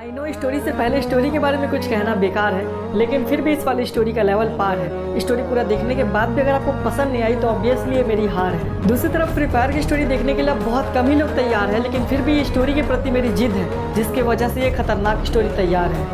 I know story से पहले story के बारे में कुछ कहना बेकार है, लेकिन फिर भी इस वाली स्टोरी का लेवल पार है। स्टोरी पूरा देखने के बाद भी अगर आपको पसंद नहीं आई तो ऑब्वियसली ये मेरी हार है। दूसरी तरफ फ्री फायर की स्टोरी देखने के लिए बहुत कम ही लोग तैयार हैं, लेकिन फिर भी ये स्टोरी के प्रति मेरी जिद है, जिसकी वजह से ये खतरनाक स्टोरी तैयार है।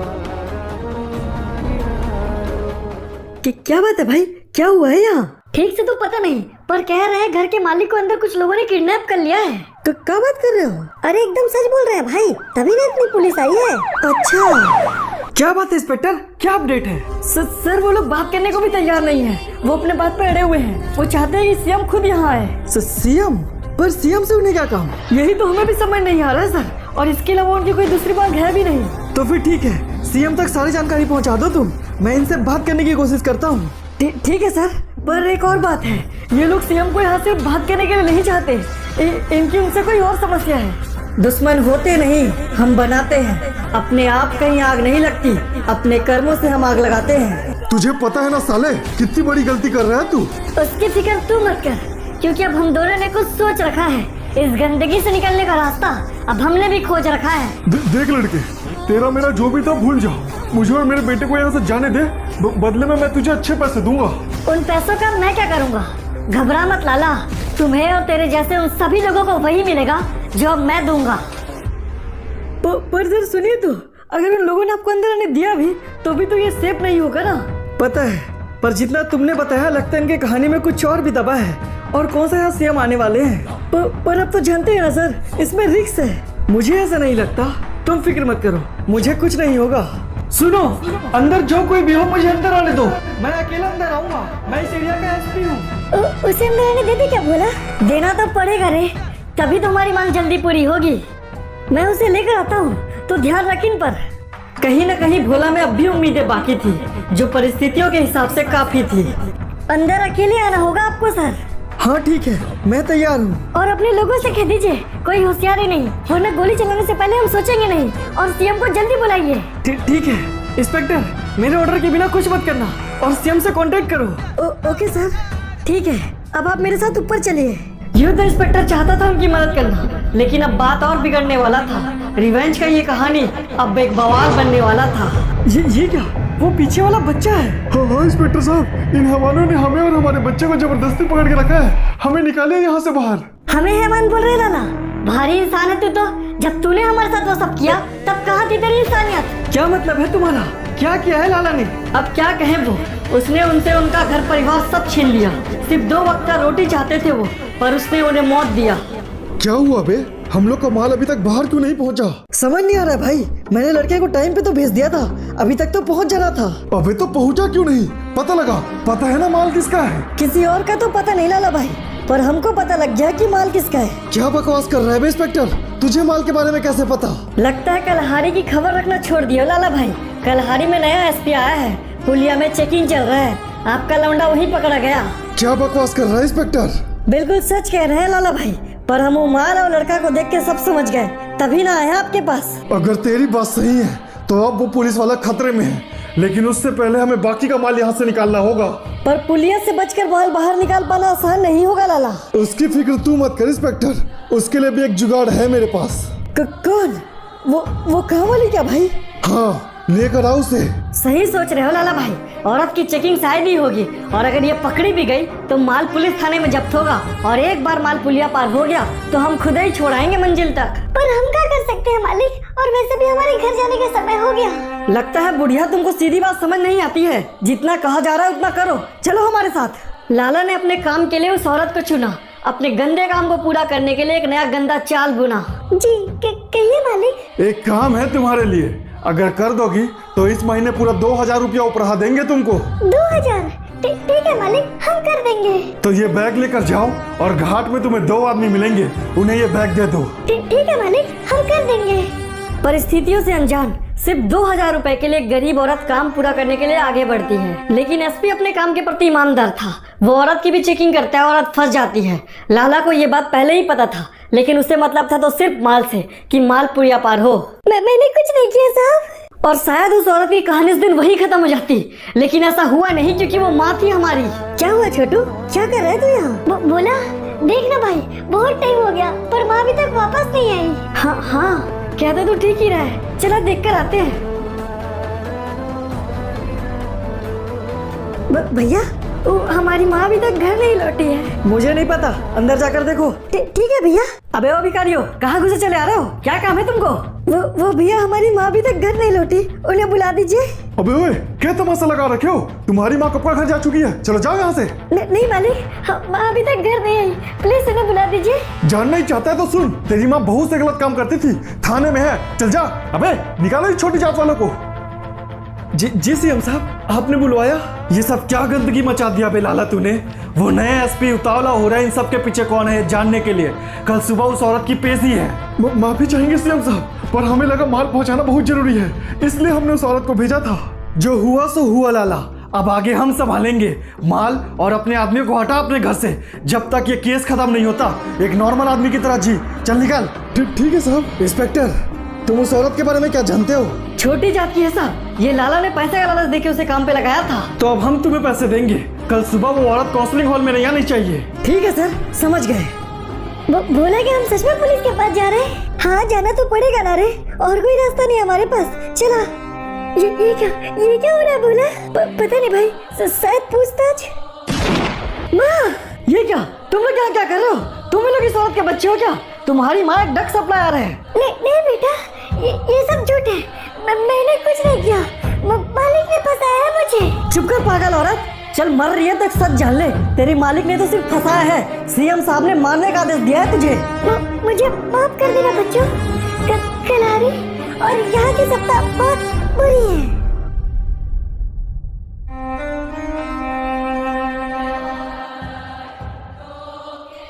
क्या बात है भाई, क्या हुआ है यहाँ? ठीक से तो पता नहीं, पर कह रहे हैं घर के मालिक को अंदर कुछ लोगों ने किडनैप कर लिया है। तो क्या बात कर रहे हो? अरे एकदम सच बोल रहे हैं भाई, तभी ना इतनी पुलिस आई है। अच्छा, क्या बात है इंस्पेक्टर, क्या अपडेट है? सर वो लोग बात करने को भी तैयार नहीं है, वो अपने बात पे अड़े हुए हैं। वो चाहते हैं कि सीएम खुद यहाँ आए। सीएम? पर सीएम से उन्हें क्या काम? यही तो हमें भी समझ नहीं आ रहा है सर, और इसके अलावा उनकी कोई दूसरी बात है भी नहीं। तो फिर ठीक है, सीएम तक सारी जानकारी पहुँचा दो तुम, मैं इनसे बात करने की कोशिश करता हूँ। ठीक है सर, पर एक और बात है, ये लोग सीएम को यहाँ से बात करने के लिए नहीं चाहते। इनकी उनसे कोई और समस्या है। दुश्मन होते नहीं, हम बनाते हैं। अपने आप कहीं आग नहीं लगती, अपने कर्मों से हम आग लगाते हैं। तुझे पता है ना साले, कितनी बड़ी गलती कर रहा है तू। उसकी फिक्र तू मत कर, क्योंकि अब हम दोनों ने कुछ सोच रखा है। इस गंदगी से निकलने का रास्ता अब हमने भी खोज रखा है। देख लड़के, तेरा मेरा जो भी था भूल जाओ, मुझे और मेरे बेटे को यहाँ से जाने दे, बदले में मैं तुझे अच्छे पैसे दूंगा। उन पैसों का मैं क्या करूँगा? घबरा मत लाला, तुम्हें और तेरे जैसे उन सभी लोगों को वही मिलेगा जो अब मैं दूंगा। पर सर सुनिए तो, अगर उन लोगों ने आपको अंदर आने दिया भी तो भी तो ये सेफ नहीं होगा ना। पता है, पर जितना तुमने बताया लगता है इनके कहानी में कुछ और भी दबा है, और कौन सा यहाँ सीएम आने वाले हैं। पर अब तो जानते हैं ना सर, इसमें रिस्क है। मुझे ऐसा नहीं लगता, तुम फिक्र मत करो, मुझे कुछ नहीं होगा। सुनो, अंदर जो कोई भी हो मुझे अंदर आने दो, मैं अकेला अंदर आऊंगा, मैं इस एरिया का एसपी हूँ। उसे अंदर आने दे दे, क्या बोला? देना तो पड़ेगा रे, तभी तुम्हारी मांग जल्दी पूरी होगी। मैं उसे लेकर आता हूँ, तो ध्यान रख इन पर। कहीं न कहीं भोला में अब भी उम्मीदें बाकी थी, जो परिस्थितियों के हिसाब से काफी थी। अंदर अकेले आना होगा आपको सर। हाँ ठीक है, मैं तैयार हूँ। और अपने लोगों से कह दीजिए कोई होशियारी नहीं, वरना गोली चलाने से पहले हम सोचेंगे नहीं। और सीएम को जल्दी बुलाइए। ठीक है इंस्पेक्टर, मेरे ऑर्डर के बिना कुछ मत करना, और सीएम से कांटेक्ट करो। ओके सर, ठीक है, अब आप मेरे साथ ऊपर चलिए। ये तो इंस्पेक्टर चाहता था उनकी मदद करना, लेकिन अब बात और बिगड़ने वाला था। रिवेंज का ये कहानी अब एक बवाल बनने वाला था। ये क्या, वो पीछे वाला बच्चा है? हाँ इंस्पेक्टर साहब, इन हैवानों ने हमें और हमारे बच्चे को जबरदस्ती पकड़ के रखा है, हमें निकालिए यहाँ से बाहर। हमें हैवान बोल रहे लाला? भारी इंसान है तू तो, जब तूने हमारे साथ वो सब किया तब कहाँ थी तेरी इंसानियत? क्या मतलब है तुम्हारा? क्या किया है लाला ने? अब क्या कहें, वो उसने उनसे उनका घर परिवार सब छीन लिया। सिर्फ 2 वक्त का रोटी चाहते थे वो, पर उसने उन्हें मौत दिया। क्या हुआ बे, हम लोग का माल अभी तक बाहर क्यों नहीं पहुंचा? समझ नहीं आ रहा भाई, मैंने लड़के को टाइम पे तो भेज दिया था, अभी तक तो पहुंच जाना था। अबे तो पहुंचा क्यों नहीं? पता लगा? पता है ना माल किसका है? किसी और का तो पता नहीं लाला भाई, पर हमको पता लग गया कि माल किसका है। क्या बकवास कर रहा है बे इंस्पेक्टर, तुझे माल के बारे में कैसे पता? लगता है कलहारी की खबर रखना छोड़ दिया लाला भाई। कलहारी में नया एसपी आया है, पुलिया में चेकिंग चल रहा है, आपका लौंडा वही पकड़ा गया। क्या बकवास कर रहा है इंस्पेक्टर? बिल्कुल सच कह रहे हैं लाला भाई, पर हम वो माल और लड़का को देख के सब समझ गए, तभी ना आया आपके पास। अगर तेरी बात सही है तो अब वो पुलिस वाला खतरे में है, लेकिन उससे पहले हमें बाकी का माल यहाँ से निकालना होगा। पर पुलिया से बचकर माल बाहर निकाल पाना आसान नहीं होगा लाला। उसकी फिक्र तू मत कर इंस्पेक्टर, उसके लिए भी एक जुगाड़ है मेरे पास। कौन? वो कहाँ वाली क्या भाई? हाँ, लेकर आओ उसे। सही सोच रहे हो लाला भाई, औरत की चेकिंग शायद ही होगी, और अगर ये पकड़ी भी गई तो माल पुलिस थाने में जब्त होगा, और एक बार माल पुलिया पार हो गया तो हम खुद ही छोड़ाएंगे मंजिल तक। पर हम क्या कर सकते हैं मालिक, और वैसे भी हमारे घर जाने का समय हो गया। लगता है बुढ़िया तुमको सीधी बात समझ नहीं आती है, जितना कहा जा रहा है उतना करो, चलो हमारे साथ। लाला ने अपने काम के लिए उस औरत को चुना, अपने गंदे काम को पूरा करने के लिए एक नया गंदा चाल बुना। जी कहिए मालिक। एक काम है तुम्हारे लिए, अगर कर दोगी तो इस महीने पूरा 2000 रुपया उपहार देंगे तुमको। 2000? ठीक है मालिक, हम कर देंगे। तो ये बैग लेकर जाओ, और घाट में तुम्हें 2 आदमी मिलेंगे, उन्हें ये बैग दे दो। ठीक है मालिक, हम कर देंगे। परिस्थितियों से अनजान सिर्फ 2000 रुपए के लिए गरीब औरत काम पूरा करने के लिए आगे बढ़ती है, लेकिन एसपी अपने काम के प्रति ईमानदार था। वो औरत की भी चेकिंग करता है, औरत फंस जाती है। लाला को ये बात पहले ही पता था, लेकिन उसे मतलब था तो सिर्फ माल से, कि माल पुलिया पार हो। मैंने कुछ नहीं किया साहब। और शायद उस औरत की कहानी उस दिन वही खत्म हो जाती, लेकिन ऐसा हुआ नहीं, क्योंकि वो माँ थी हमारी। क्या हुआ छोटू, क्या कर रहे तू यहाँ? बोला, देख ना भाई, बहुत टाइम हो गया पर माँ अभी तक वापस नहीं आई। हाँ, कहते तो ठीक ही रहा है, चला देख कर आते हैं। भैया, वो हमारी माँ अभी तक घर नहीं लौटी है। मुझे नहीं पता, अंदर जाकर देखो। ठीक है भैया। अबे ओ भिखारियों, कहाँ घुसे चले आ रहे हो? क्या काम है तुमको? वो भैया, हमारी माँ अभी तक घर नहीं लौटी, उन्हें बुला दीजिए। अबे ओए, क्या तमाशा लगा रखे हो? तुम्हारी माँ कब का घर जा चुकी है, चलो जाओ यहाँ से। नहीं मालिक, माँ अभी तक घर नहीं आई, प्लीज उन्हें बुला दीजिए। जानना ही चाहता है तो सुन, तेरी माँ बहुत से गलत काम करती थी, थाने में है, चल जा। अबे निकालो इस छोटी जात वालों को। जी सीएम साहब, आपने बुलवाया? ये सब क्या गंदगी मचा दिया बे लाला तूने। वो नए एसपी उतावला हो रहा है इन सब के पीछे कौन है जानने के लिए। कल सुबह उस औरत की पेशी है। माफी चाहेंगे सीएम साहब, पर हमें लगा माल पहुंचाना बहुत जरूरी है, इसलिए हमने उस औरत को भेजा था। जो हुआ सो हुआ लाला, अब आगे हम संभालेंगे। माल और अपने आदमी को हटा अपने घर से, जब तक ये केस खत्म नहीं होता। एक नॉर्मल आदमी की तरह जी, चल निकल। ठीक है साहब। इंस्पेक्टर, तुम उस औरत के बारे में क्या जानते हो? छोटी जात की है साहब, ये लाला ने पैसे का लालच देके उसे काम पे लगाया था। तो अब हम तुम्हें पैसे देंगे। कल सुबह वो औरत काउंसलिंग हॉल में नहीं आनी चाहिए। ठीक है सर, समझ गए। बोला कि हम सच में पुलिस के पास जा रहे हैं? हाँ, जाना तो पड़ेगा ना रे, और कोई रास्ता नहीं हमारे पास। चला। ये क्या हो रहा है? बोला पता नहीं भाई, शायद पूछताछ। माँ, ये क्या तुम लोग क्या कर रहे हो? तुम लोग इस औरत के बच्चे हो क्या? तुम्हारी माँ एक ड्रग सप्लायर है। नहीं बेटा, ये सब झूठ है, मैंने कुछ नहीं किया, मालिक ने फंसाया है मुझे। चुप कर पागल औरत, चल मर रही है तक सच जान ले। तेरी मालिक ने तो सिर्फ फंसाया है, सीएम साहब ने मारने का आदेश दिया है तुझे। मुझे माफ कर देना बच्चों, कलारी और यहाँ की सत्ता बहुत बुरी है।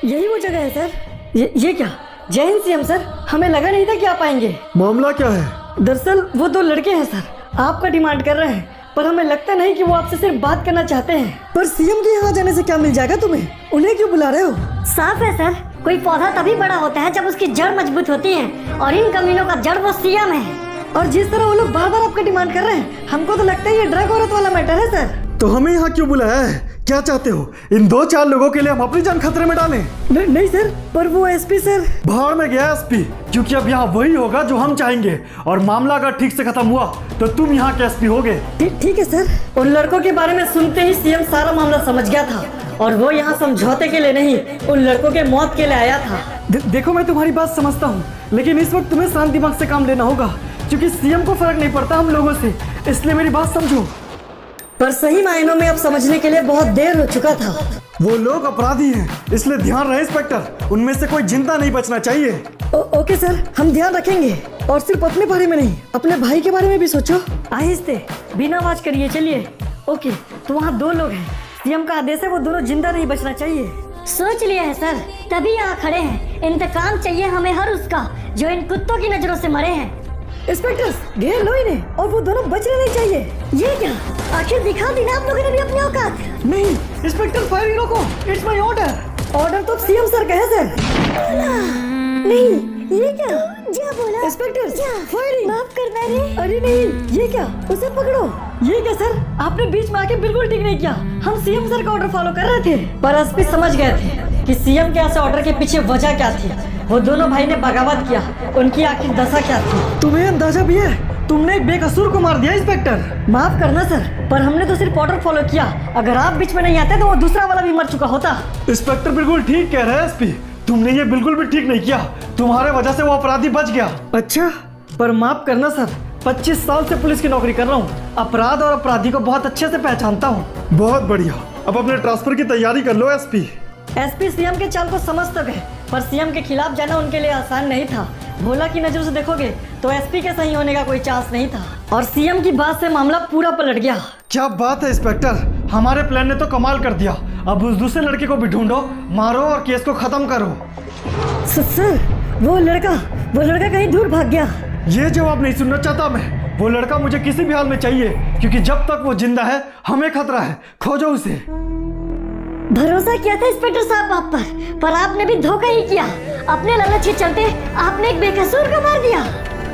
यही वो जगह है सर। ये क्या? जय हिंद सीएम सर, हमें लगा नहीं था कि आप आएंगे। मामला क्या है? दरअसल वो दो लड़के हैं सर, आपका डिमांड कर रहे हैं, पर हमें लगता नहीं कि वो आपसे सिर्फ बात करना चाहते हैं। पर सीएम के यहाँ जाने से क्या मिल जाएगा तुम्हें? उन्हें क्यों बुला रहे हो? साफ है सर, कोई पौधा तभी बड़ा होता है जब उसकी जड़ मजबूत होती है, और इन कमीनों का जड़ वो सीएम है। और जिस तरह वो लोग बार बार आपका डिमांड कर रहे हैं, हमको तो लगता है ये ड्रग औरत वाला मैटर है सर। तो हमें यहाँ क्यों बुलाया है? क्या चाहते हो? इन 2-4 लोगों के लिए हम अपनी जान खतरे में डालें? नहीं सर, पर वो एसपी सर। बाहर में गया एसपी, क्योंकि अब यहाँ वही होगा जो हम चाहेंगे, और मामला अगर ठीक से खत्म हुआ तो तुम यहाँ के एसपी होगे। ठीक है सर। उन लड़कों के बारे में सुनते ही सीएम सारा मामला समझ गया था, और वो यहाँ समझौते के लिए नहीं, उन लड़कों के मौत के लिए आया था। देखो, मैं तुम्हारी बात समझता हूँ, लेकिन इस वक्त तुम्हें शांत दिमाग से काम लेना होगा, क्योंकि सीएम को फर्क नहीं पड़ता हम लोगों से, इसलिए मेरी बात समझो। पर सही मायनों में अब समझने के लिए बहुत देर हो चुका था। वो लोग अपराधी हैं, इसलिए ध्यान रहे इंस्पेक्टर, उनमें से कोई जिंदा नहीं बचना चाहिए। ओके सर, हम ध्यान रखेंगे, और सिर्फ अपने बारे में नहीं, अपने भाई के बारे में भी सोचो। आहिस्ते, बिना आवाज करिए, चलिए। ओके, तो वहाँ 2 लोग हैं, सीएम का आदेश है, वो दोनों जिंदा नहीं बचना चाहिए। सोच लिया है सर, तभी यहाँ खड़े हैं। इंतकाम चाहिए हमें हर उसका जो इन कुत्तों की नजरों से मरे हैं। इंस्पेक्टर, घेर लो इन्हें, और वो दोनों बचने नहीं चाहिए। ये क्या? आखिर दिखा दी ना आप लोगों ने भी अपनी औकात। नहीं इंस्पेक्टर, फायरिंग रोको, इट्स माय ऑर्डर। ऑर्डर तो सीएम सर का है सर। नहीं, ये क्या? जा बोला इंस्पेक्टर, फायरिंग। माफ करना रे। अरे नहीं, ये क्या? उसे पकड़ो। ये क्या सर, आपने बीच में आके बिल्कुल ठीक नहीं किया। हम सीएम सर का ऑर्डर फॉलो कर रहे थे, पर एसपी समझ गए थे कि सीएम के ऐसे ऑर्डर के पीछे वजह क्या थी। वो दोनों भाई ने बगावत किया, उनकी आखिर दशा क्या थी? तुम्हें अंदाजा भी है? तुमने एक बेकसूर को मार दिया इंस्पेक्टर। माफ करना सर, पर हमने तो सिर्फ ऑर्डर फॉलो किया। अगर आप बीच में नहीं आते तो वो दूसरा वाला भी मर चुका होता। इंस्पेक्टर बिल्कुल ठीक कह रहे हैं एसपी, तुमने ये बिल्कुल भी ठीक नहीं किया, तुम्हारे वजह से वो अपराधी बच गया। अच्छा, पर माफ करना सर, 25 साल से पुलिस की नौकरी कर रहा हूँ, अपराध और अपराधी को बहुत अच्छे से पहचानता हूँ। बहुत बढ़िया, अब अपने ट्रांसफर की तैयारी कर लो एसपी। एसपी सीएम के चाल को समझ तो गए, पर सीएम के खिलाफ जाना उनके लिए आसान नहीं था। भोला की नजरों से देखोगे तो एसपी के सही होने का कोई चांस नहीं था, और सीएम की बात से मामला पूरा पलट गया। क्या बात है इंस्पेक्टर, हमारे प्लान ने तो कमाल कर दिया। अब उस दूसरे लड़के को भी ढूंढो, मारो और केस को खत्म करो। सर, वो लड़का कहीं दूर भाग गया। ये जवाब नहीं सुनना चाहता मैं। वो लड़का मुझे किसी भी हाल में चाहिए, क्योंकि जब तक वो जिंदा है हमें खतरा है। खोजो उसे। भरोसा किया था इंस्पेक्टर साहब आप पर आपने भी धोखा ही किया। अपने लालच के चलते आपने एक बेकसूर को मार दिया,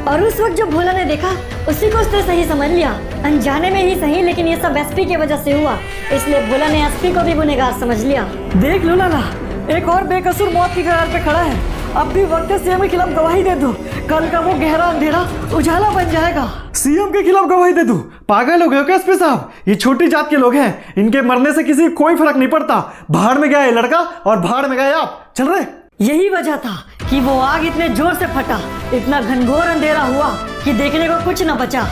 और उस वक्त जो भोला ने देखा उसी को उसने सही समझ लिया, अनजाने में ही सही, लेकिन ये सब एसपी की वजह से हुआ, इसलिए भोला ने एसपी को भी गुनहगार समझ लिया। देख लो लाला, एक और बेकसूर मौत की कगार पे खड़ा है, अब भी वक्त है सीएम के खिलाफ गवाही दे दो। कल का वो गहरा अंधेरा उजाला बन जाएगा। सीएम के खिलाफ गवाही दे दूं? पागल हो गए हो क्या एसपी साहब? ये छोटी जात के लोग हैं, इनके मरने से किसी को कोई फर्क नहीं पड़ता। भाड़ में गया ये लड़का और भाड़ में गए आप। चल रहे। यही वजह था कि वो आग इतने जोर से फटा, इतना घनघोर अंधेरा हुआ कि देखने को कुछ न बचा।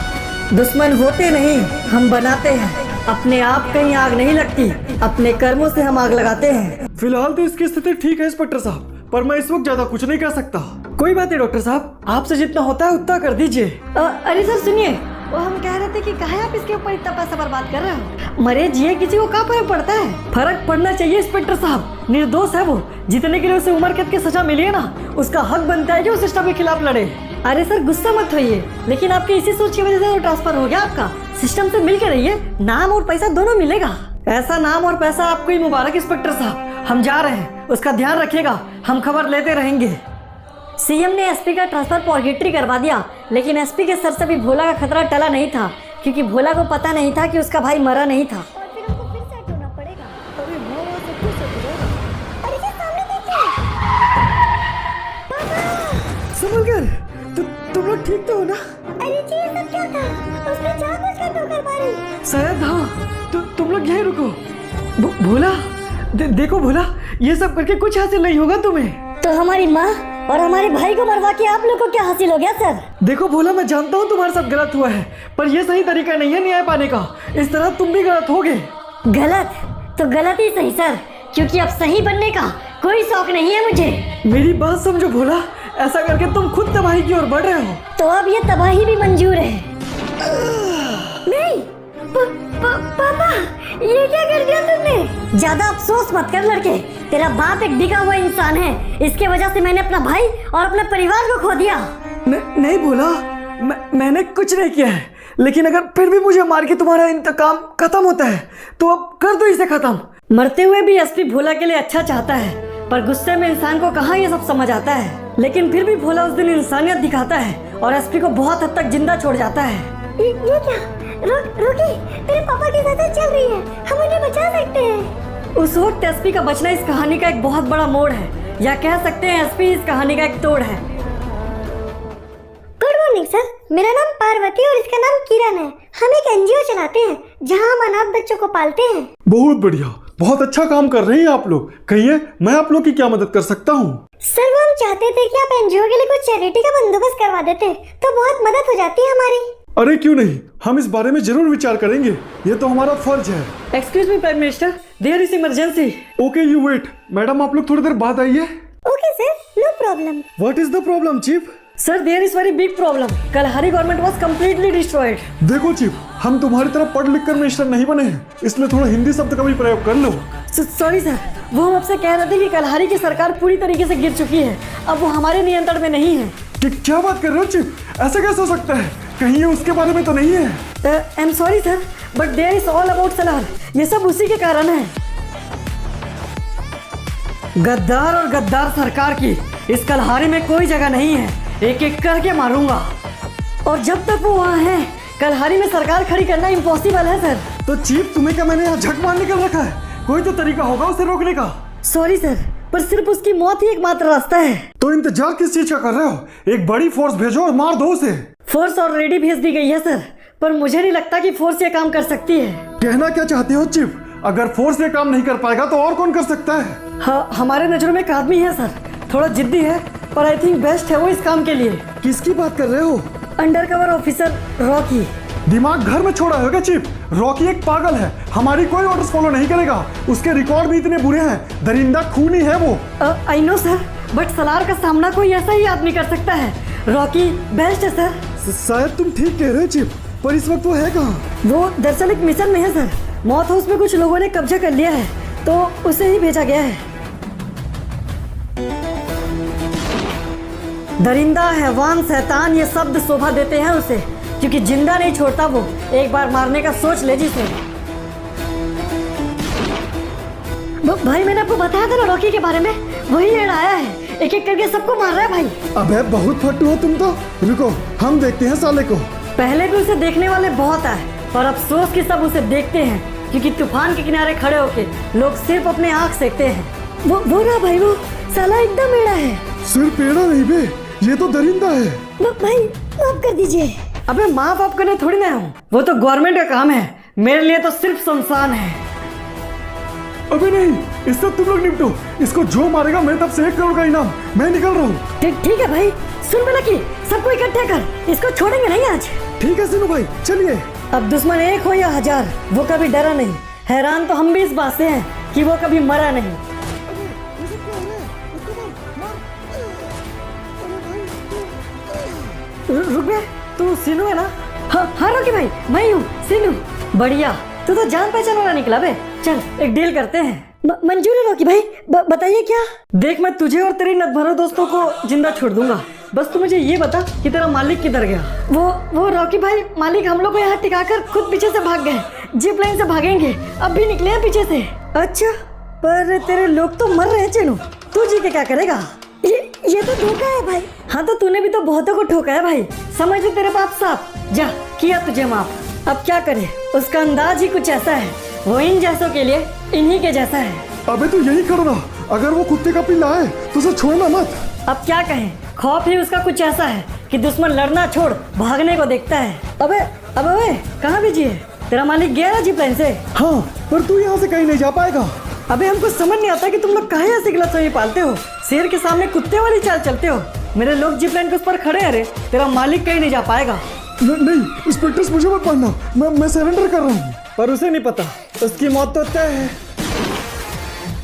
दुश्मन होते नहीं, हम बनाते हैं। अपने आप कहीं आग नहीं लगती, अपने कर्मों से हम आग लगाते हैं। फिलहाल तो इसकी स्थिति ठीक है इंस्पेक्टर साहब, पर मैं इस वक्त ज्यादा कुछ नहीं कर सकता। कोई बात नहीं डॉक्टर साहब, आपसे जितना होता है उतना कर दीजिए। अरे सर सुनिए, वो हम कह रहे थे कि काहे आप इसके ऊपर इतना पैसा बर्बाद कर रहे हो? मरे जिए किसी को क्या फर्क पड़ता है? फर्क पड़ना चाहिए इंस्पेक्टर साहब, निर्दोष है वो। जितने के लिए उसे उम्र कैद की सजा मिली है ना, उसका हक बनता है कि वो सिस्टम के खिलाफ लड़े। अरे सर गुस्सा मत होइए, लेकिन आपकी इसी सोच की वजह से वो ट्रांसफर हो गया आपका। सिस्टम से मिल के रहिए, नाम और पैसा दोनों मिलेगा। ऐसा नाम और पैसा आपको ही मुबारक इंस्पेक्टर साहब। हम जा रहे हैं, उसका ध्यान रखिएगा, हम खबर लेते रहेंगे। सीएम ने एसपी का ट्रांसफर पॉजिटिव करवा दिया, लेकिन एसपी के सर से भी भोला का खतरा टला नहीं था, क्योंकि भोला को पता नहीं था कि उसका भाई मरा नहीं था। संभल कर, तुम लोग ठीक तो हो ना? अरे जी ये सब क्या था? उसने जानबूझकर ठोकर मारी। शायद हाँ, तुम लोग यहीं रुको। भोला देखो भोला, ये सब करके कुछ हासिल नहीं होगा तुम्हें। तो हमारी माँ और हमारे भाई को मरवा के आप लोग को क्या हासिल हो गया सर? देखो भोला, मैं जानता हूँ तुम्हारे साथ गलत हुआ है, पर यह सही तरीका नहीं है न्याय पाने का। इस तरह तुम भी गलत होगे। गलत तो गलत ही सही सर, क्योंकि अब सही बनने का कोई शौक नहीं है मुझे। मेरी बात समझो भोला, ऐसा करके तुम खुद तबाही की ओर बढ़ रहे हो। तो अब ये तबाही भी मंजूर है। नहीं पापा, ये क्या कर दिया तुमने? ज्यादा अफसोस मत कर लड़के, तेरा बाप एक बिका हुआ इंसान है। इसके वजह से मैंने अपना भाई और अपने परिवार को खो दिया। नहीं भोला, मैंने कुछ नहीं किया है, लेकिन अगर फिर भी मुझे मार के तुम्हारा इंतकाम खत्म होता है तो अब कर दो इसे खत्म। मरते हुए भी एसपी भोला के लिए अच्छा चाहता है, पर गुस्से में इंसान को कहाँ ये सब समझ आता है। लेकिन फिर भी भोला उस दिन इंसानियत दिखाता है और एसपी को बहुत हद तक जिंदा छोड़ जाता है। ये क्या? रोकी, तेरे पापा की ज़्यादा चल रही है, हम उन्हें बचा सकते हैं। उस वक्त एसपी का बचना इस कहानी का एक बहुत बड़ा मोड़ है, या कह सकते हैं एसपी इस कहानी का एक तोड़ है। गुड मॉर्निंग सर, मेरा नाम पार्वती और इसका नाम किरण है। हम एक एनजीओ चलाते हैं जहां हम अनाथ बच्चों को पालते हैं। बहुत बढ़िया, बहुत अच्छा काम कर रहे हैं आप लोग। कहिए, मैं आप लोग की क्या मदद कर सकता हूँ? सर वो हम चाहते थे कि आप एनजीओ के लिए कुछ चैरिटी का बंदोबस्त करवा देते तो बहुत मदद हो जाती है हमारी। अरे क्यों नहीं, हम इस बारे में जरूर विचार करेंगे, ये तो हमारा फर्ज है। Excuse me prime minister, there is emergency. Okay you wait, madam आप लोग थोड़ी देर बाद आइए। Okay sir, no problem. What is the problem chief? Sir there is very big problem, Kalahari government was completely destroyed. देखो chief, हम तुम्हारी तरह पढ़ लिख कर मिनिस्टर नहीं बने हैं, इसलिए थोड़ा हिंदी शब्द का भी प्रयोग कर लो। सॉरी सर, वो हम आपसे कह रहे थे कि कलहारी की सरकार पूरी तरीके से गिर चुकी है, अब वो हमारे नियंत्रण में नहीं है। कि क्या बात कर रहे हो चीफ? ऐसा कैसे हो सकता है? कहीं ये उसके बारे में तो नहीं है? I am sorry sir, but there is all about Salaar. ये सब उसी के कारण है। गद्दार और गद्दार सरकार की इस कलहारी में कोई जगह नहीं है, एक एक करके मारूंगा। और जब तक वो वहाँ है, कलहारी में सरकार खड़ी करना इम्पॉसिबल है सर। तो चीफ तुम्हें क्या मैंने यहाँ झक मार निकल रखा है? कोई तो तरीका होगा उसे रोकने का। सॉरी सर, पर सिर्फ उसकी मौत ही एकमात्र रास्ता है। तो इंतजार किस चीज का कर रहे हो? एक बड़ी फोर्स भेजो और मार दो उसे। फोर्स ऑलरेडी भेज दी गई है सर, पर मुझे नहीं लगता कि फोर्स ये काम कर सकती है। कहना क्या चाहते हो चीफ? अगर फोर्स ये काम नहीं कर पाएगा तो और कौन कर सकता है? हाँ, हमारे नजरों में एक आदमी है सर, थोड़ा जिद्दी है, पर आई थिंक बेस्ट है वो इस काम के लिए। किसकी बात कर रहे हो? Undercover officer Rocky. दिमाग घर में छोड़ा होगा चीफ। रॉकी एक पागल है, हमारी कोई ऑर्डर्स फॉलो नहीं करेगा। उसके रिकॉर्ड भी इतने बुरे हैं, दरिंदा खूनी है वो। I know sir, but Salaar का सामना कोई ऐसा ही आदमी कर सकता है। रॉकी बेस्ट है सर। शायद तुम ठीक कह रहे हो चीफ, पर इस वक्त वो है कहाँ? वो दरअसल एक मिशन में है सर, मौत हाउस में कुछ लोगों ने कब्जा कर लिया है, तो उसे ही भेजा गया है। दरिंदा, हैवान, शैतान, ये शब्द शोभा देते हैं उसे, क्योंकि जिंदा नहीं छोड़ता वो, एक बार मारने का सोच ले जिसे। भाई मैंने आपको बताया था ना रॉकी के बारे में, वही लेड आया है, एक एक करके सबको मार रहा है भाई। अबे बहुत फट्टू हो तुम तो। रुको, हम देखते हैं साले को। पहले भी उसे देखने वाले बहुत आए, पर अफसोस कि सब उसे देखते हैं, क्योंकि तूफान के किनारे खड़े होके लोग सिर्फ अपने आँख सेकते हैं। वो रहा भाई, वो साला एकदम एड़ा है। सिर पेड़ा नहीं बे, ये तो दरिंदा है। भाई माफ कर दीजिए। अबे माँ बाप करने थोड़ी ना हूँ, वो तो गवर्नमेंट का काम है, मेरे लिए तो सिर्फ शमशान है। अबे नहीं, इससे तुम लोग निपटो, इसको जो मारेगा मेरी तरफ से 1 करोड़ का इनाम। मैं निकल रहा हूँ। ठीक है भाई, सुन मेरा की सबको इकट्ठा कर, इसको छोड़ेंगे नहीं आज। ठीक है सिनू भाई, चलिए। अब दुश्मन 1 हो या 1000, वो कभी डरा नहीं। हैरान तो हम भी इस बात से हैं कि वो कभी मरा नहीं। रुक बे, तू सीनू है ना? हाँ रॉकी भाई, मैं हूँ सीनू। बढ़िया, तू तो जान पहचान वाला निकला बे। चल एक डील करते हैं। मंजूर है रॉकी भाई, बताइए क्या? देख, मैं तुझे और तेरे नटभरो दोस्तों को जिंदा छोड़ दूंगा, बस तू मुझे ये बता कि तेरा मालिक किधर गया। वो रॉकी भाई, मालिक हम लोग को यहाँ टिकाकर खुद पीछे से भाग गए। जिप लाइन से भागेंगे, अब भी निकले हैं पीछे से। अच्छा, पर तेरे लोग तो मर रहे हैं चेनू, तू जी के क्या करेगा? ये तो धोखा है भाई। हाँ तो तूने भी तो बहुतों को ठोका है भाई, समझ ले तेरे बाप साहब। जा, किया तुझे माफ, अब क्या करे, उसका अंदाज ही कुछ ऐसा है, वो इन जैसों के लिए इन्हीं के जैसा है। अबे तू यही करना, अगर वो कुत्ते का पिल्ला है तो उसे छोड़ना मत। अब क्या कहें, खौफ ही उसका कुछ ऐसा है कि दुश्मन लड़ना छोड़ भागने को देखता है। अबे कहाँ बिजी है? तेरा मालिक गया ना जिप लाइन से? हाँ, पर तू यहाँ से कहीं नहीं जा पाएगा। अबे हमको समझ नहीं आता कि तुम लोग काहे ऐसी गलतफहमी पालते हो, शेर के सामने कुत्ते वाली चाल चलते हो। मेरे लोग जिप लाइन के उस पर खड़े हैं रे, तेरा मालिक कहीं नहीं जा पाएगा। नहीं इंस्पेक्टर, मुझे मत मारना, मैं सरेंडर कर रहा हूँ। पर उसे नहीं पता, उसकी मौत तो तय है।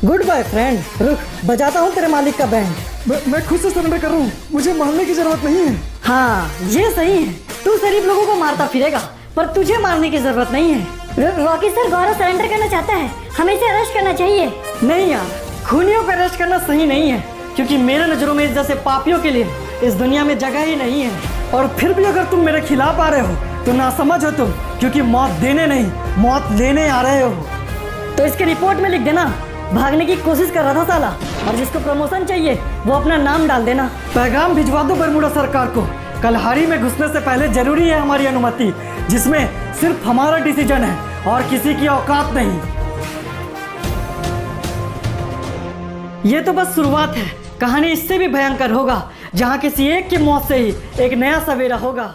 गुड बाय फ्रेंड, रुक बजाता हूँ तेरे मालिक का बैंड। मैं खुद से सरेंडर कर रहा हूँ, मुझे मारने की जरूरत नहीं है। हाँ ये सही है, तू शरीफ लोगों को मारता फिरेगा, पर तुझे मारने की जरूरत नहीं है। रॉकी सर, गौरव सरेंडर करना चाहता है, हमें इसे अरेस्ट करना चाहिए। नहीं यार, खूनियों को अरेस्ट करना सही नहीं है, क्योंकि मेरे नजरों में इस जैसे पापियों के लिए इस दुनिया में जगह ही नहीं है। और फिर भी अगर तुम मेरे खिलाफ आ रहे हो तो ना समझ हो तुम, क्योंकि मौत देने नहीं मौत लेने आ रहे हो। तो इसके रिपोर्ट में लिख देना, भागने की कोशिश कर रहा था साला, और जिसको प्रमोशन चाहिए वो अपना नाम डाल देना। पैगाम भिजवा दो बरमूडा सरकार को, कलहारी में घुसने से पहले जरूरी है हमारी अनुमति, जिसमें सिर्फ हमारा डिसीजन है और किसी की औकात नहीं। ये तो बस शुरुआत है, कहानी इससे भी भयंकर होगा, जहां किसी एक की मौत से ही एक नया सवेरा होगा।